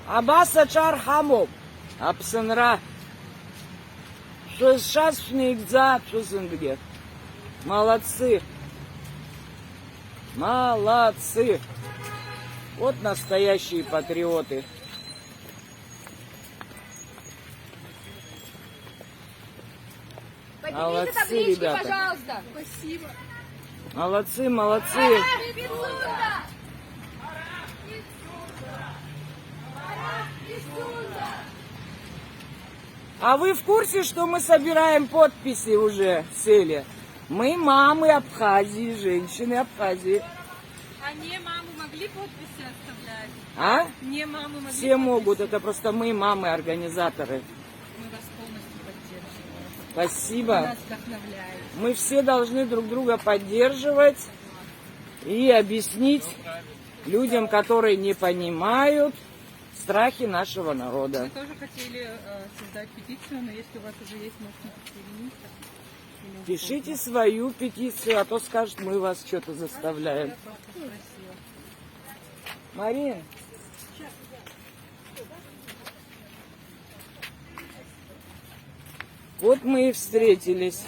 Абаса Чархамов. Апсенра. Что сейчас в Нигдза, что молодцы. Молодцы. Вот настоящие патриоты. Поднимите Молодцы, таблички, ребята. пожалуйста. Спасибо. Молодцы, молодцы. А вы в курсе, что мы собираем подписи уже в селе? Мы мамы Абхазии, женщины Абхазии. А не мамы могли подписи оставлять? А? Не мамы могли Все могут, это просто мы мамы, организаторы. Мы вас полностью поддерживаем. Спасибо. Нас вдохновляет. Мы все должны друг друга поддерживать и объяснить людям, которые не понимают страхи нашего народа. Мы тоже хотели создать петицию, но если у вас уже есть, можете присоединиться. Пишите свою петицию, а то скажут, мы вас что-то заставляем. Я просто спросила. Марин. Вот мы и встретились.